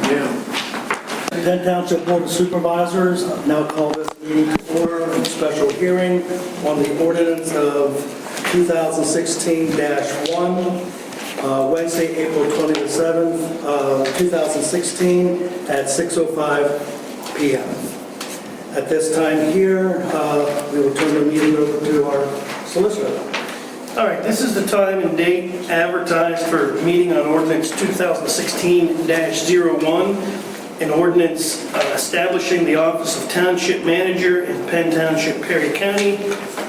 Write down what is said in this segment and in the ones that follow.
Penn Township Board of Supervisors now call this meeting to order, a special hearing on the ordinance of 2016-1, Wednesday, April 27th, 2016 at 6:05 p.m. At this time here, we will turn the meeting over to our solicitor. All right, this is the time and date advertised for meeting on ordinance 2016-01, an ordinance establishing the office of Township Manager in Penn Township, Perry County,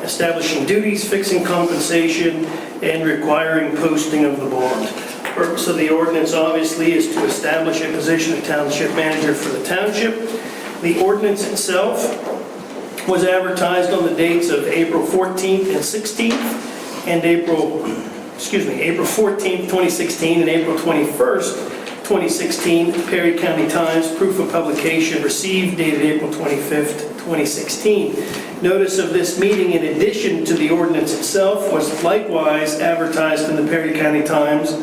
establishing duties, fixing compensation, and requiring posting of the bond. The purpose of the ordinance obviously is to establish a position of Township Manager for the Township. The ordinance itself was advertised on the dates of April 14th and 16th, and April 14th, 2016, and April 21st, 2016, Perry County Times, proof of publication received dated April 25th, 2016. Notice of this meeting, in addition to the ordinance itself, was likewise advertised in the Perry County Times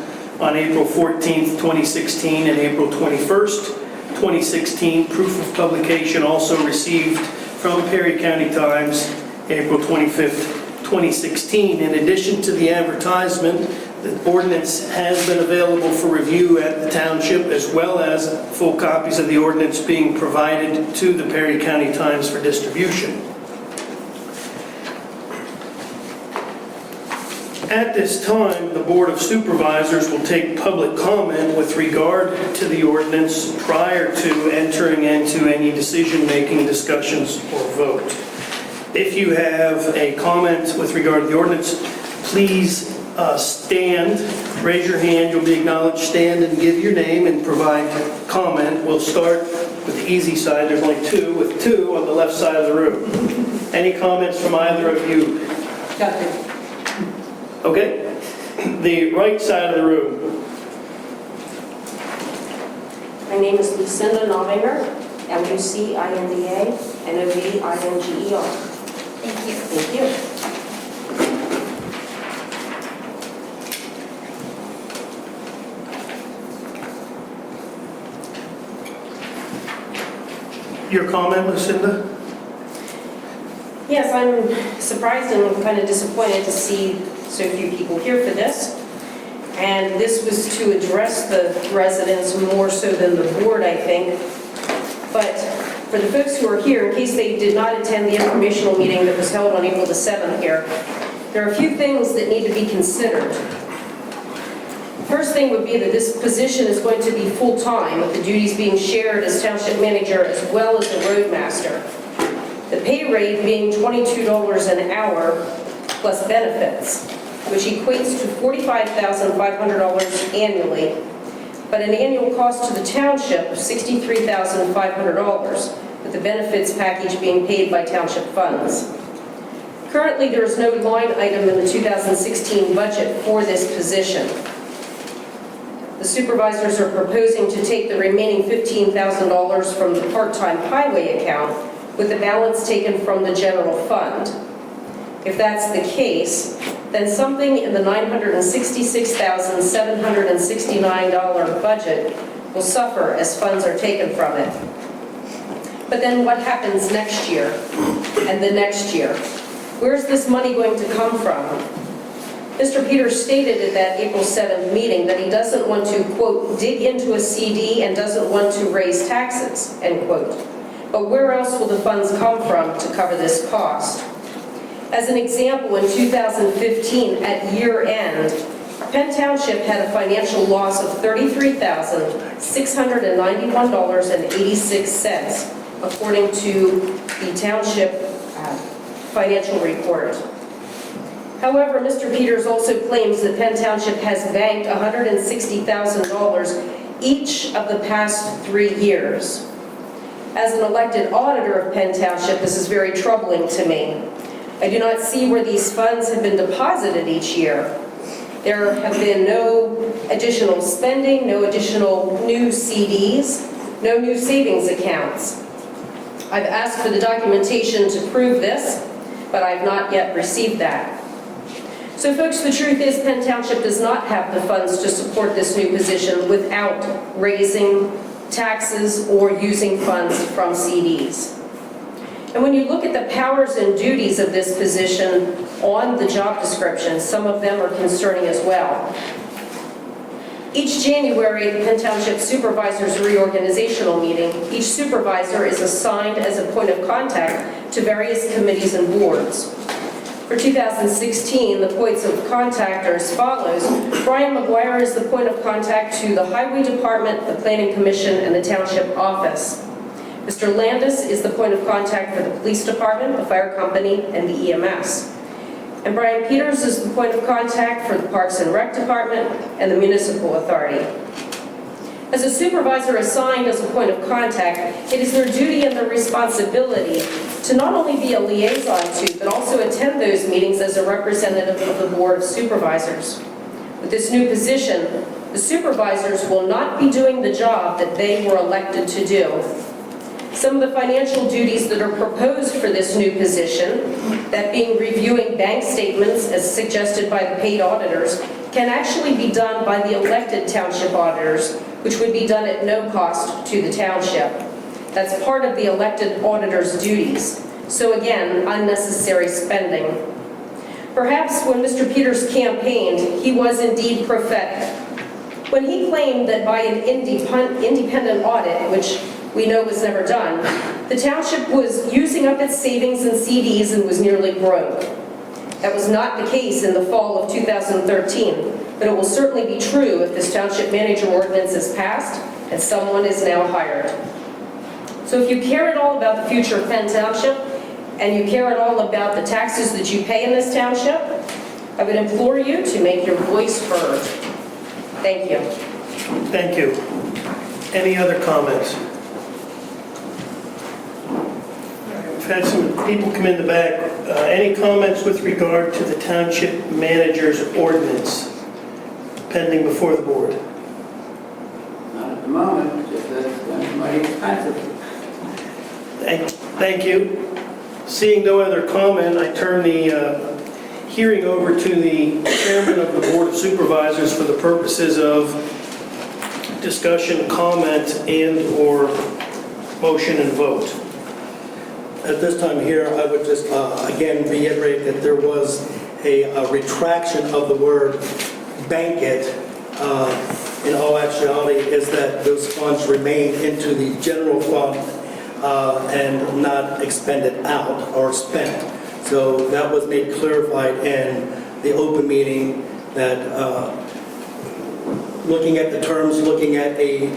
on April 14th, 2016, and April 21st, 2016. Proof of publication also received from Perry County Times, April 25th, 2016. In addition to the advertisement, the ordinance has been available for review at the Township, as well as full copies of the ordinance being provided to the Perry County Times for distribution. At this time, the Board of Supervisors will take public comment with regard to the ordinance prior to entering into any decision-making discussions or vote. If you have a comment with regard to the ordinance, please stand, raise your hand, you'll be acknowledged, stand and give your name and provide comment. We'll start with the easy side, there's only two, with two on the left side of the room. Any comments from either of you? Nothing. Okay, the right side of the room. My name is Lucinda Novinger, Lucinda-Novinger. Thank you. Thank you. Your comment, Lucinda? Yes, I'm surprised and kind of disappointed to see so few people here for this. And this was to address the residents more so than the board, I think. But for the folks who are here, in case they did not attend the informational meeting that was held on April the 7th here, there are a few things that need to be considered. First thing would be that this position is going to be full-time, with the duties being shared as Township Manager as well as the Roadmaster. The pay rate being $22 an hour plus benefits, which equates to $45,500 annually, but an annual cost to the Township of $63,500, with the benefits package being paid by Township funds. Currently, there is no line item in the 2016 budget for this position. The supervisors are proposing to take the remaining $15,000 from the part-time highway account, with the balance taken from the general fund. If that's the case, then something in the $966,769 budget will suffer as funds are taken from it. But then what happens next year and the next year? Where's this money going to come from? Mr. Peters stated at that April 7th meeting that he doesn't want to, quote, dig into a CD and doesn't want to raise taxes, end quote. But where else will the funds come from to cover this cost? As an example, in 2015, at year end, Penn Township had a financial loss of $33,691.86, according to the Township financial report. However, Mr. Peters also claims that Penn Township has banked $160,000 each of the past 3 years. As an elected auditor of Penn Township, this is very troubling to me. I do not see where these funds have been deposited each year. There have been no additional spending, no additional new CDs, no new savings accounts. I've asked for the documentation to prove this, but I've not yet received that. So folks, the truth is Penn Township does not have the funds to support this new position without raising taxes, or using funds from CDs. And when you look at the powers and duties of this position on the job description, some of them are concerning as well. Each January, the Penn Township Supervisors Reorganizational Meeting, each supervisor is assigned as a point of contact to various committees and boards. For 2016, the points of contact are as follows. Brian McGuire is the point of contact to the Highway Department, the Planning Commission, and the Township Office. Mr. Landis is the point of contact for the Police Department, the Fire Company, and the EMS. And Brian Peters is the point of contact for the Parks and Rec Department and the Municipal Authority. As a supervisor assigned as a point of contact, it is their duty and their responsibility to not only be a liaison to, but also attend those meetings as a representative of the Board of Supervisors. With this new position, the supervisors will not be doing the job that they were elected to do. Some of the financial duties that are proposed for this new position, that being reviewing bank statements as suggested by the paid auditors, can actually be done by the elected township auditors, which would be done at no cost to the township. That's part of the elected auditor's duties. So again, unnecessary spending. Perhaps when Mr. Peters campaigned, he was indeed prophetic. When he claimed that by an independent audit, which we know was never done, the township was using up its savings and CDs and was nearly broke. That was not the case in the fall of 2013, but it will certainly be true if this township manager ordinance is passed and someone is now hired. So if you care at all about the future of Penn Township, and you care at all about the taxes that you pay in this township, I would implore you to make your voice heard. Thank you. Thank you. Any other comments? We've had some people come in the back. Any comments with regard to the township manager's ordinance pending before the board? Not at the moment, just that it's going to be mighty expensive. Thank you. Seeing no other comment, I turn the hearing over to the chairman of the Board of Supervisors for the purposes of discussion, comment, and/or motion and vote. At this time here, I would just again reiterate that there was a retraction of the word bank it. In all actuality, is that those funds remain into the general fund and not expended out or spent. So that was made clarified in the open meeting that looking at the terms, looking at a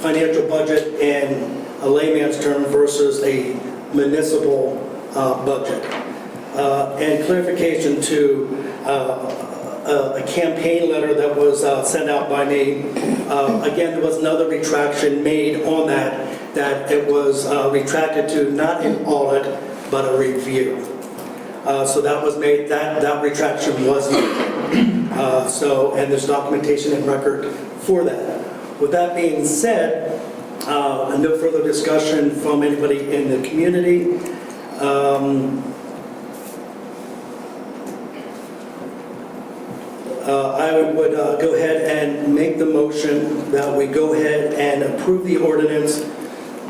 financial budget and a layman's term versus a municipal budget. And clarification to a campaign letter that was sent out by me. Again, there was another retraction made on that it was retracted to not an audit, but a review. So that was made, that retraction was made. And there's documentation and record for that. With that being said, no further discussion from anybody in the community. I would go ahead and make the motion that we go ahead and approve the ordinance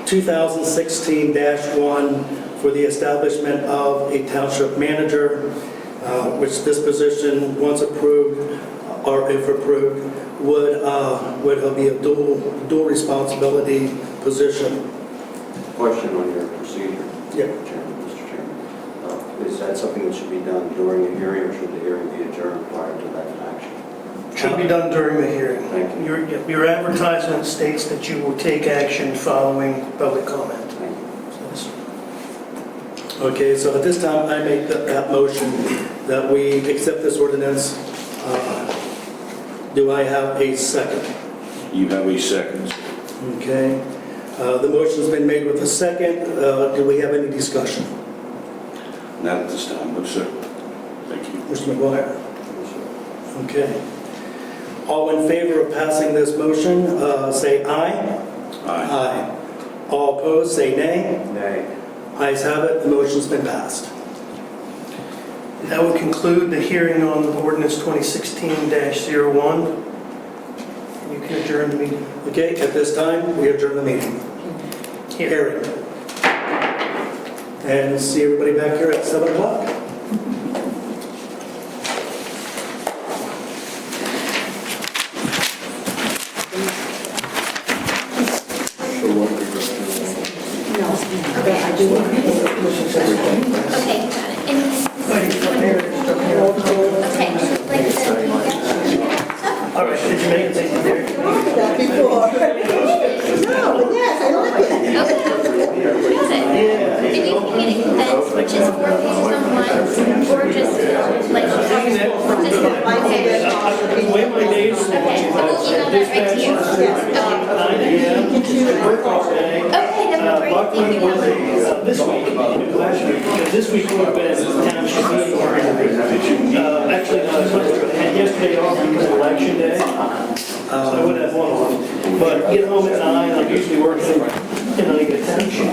2016-1 for the establishment of a township manager, which this position, once approved, or if approved, would be a dual responsibility position. Question on your procedure, Yeah. Mr. Chairman. Is that something that should be done during a hearing, or should the hearing be adjourned prior to that action? Should be done during the hearing. Thank you. Your advertisement states that you will take action following public comment. Thank you. Okay, so at this time, I make that motion that we accept this ordinance. Do I have a second? You have a second. Okay. The motion's been made with a second. Do we have any discussion? Not at this time, no, sir. Thank you. Mr. McGuire? Okay. All in favor of passing this motion, say aye. Aye. All opposed, say nay. Nay. Ayes have it, the motion's been passed. That would conclude the hearing on ordinance 2016-01. You Adjourn the meeting. Okay, at this time, we adjourn the meeting. Hearing. And see everybody back here at 7 o'clock. Okay, I do want to. Okay, got it. Okay, like All right, did you make it? That before. No, yes, I like it. Can you communicate events, which is 4 pages on one, or just like, The way my days are okay, I will email that right to you. Okay. Okay, that'd be great. Buckley Thank you. was this week, last week, because this week would have been township meeting. Actually, no, it's much better. I had yesterday off because of election day, so I would have one off. But get home at 9, I'm usually working, in the township.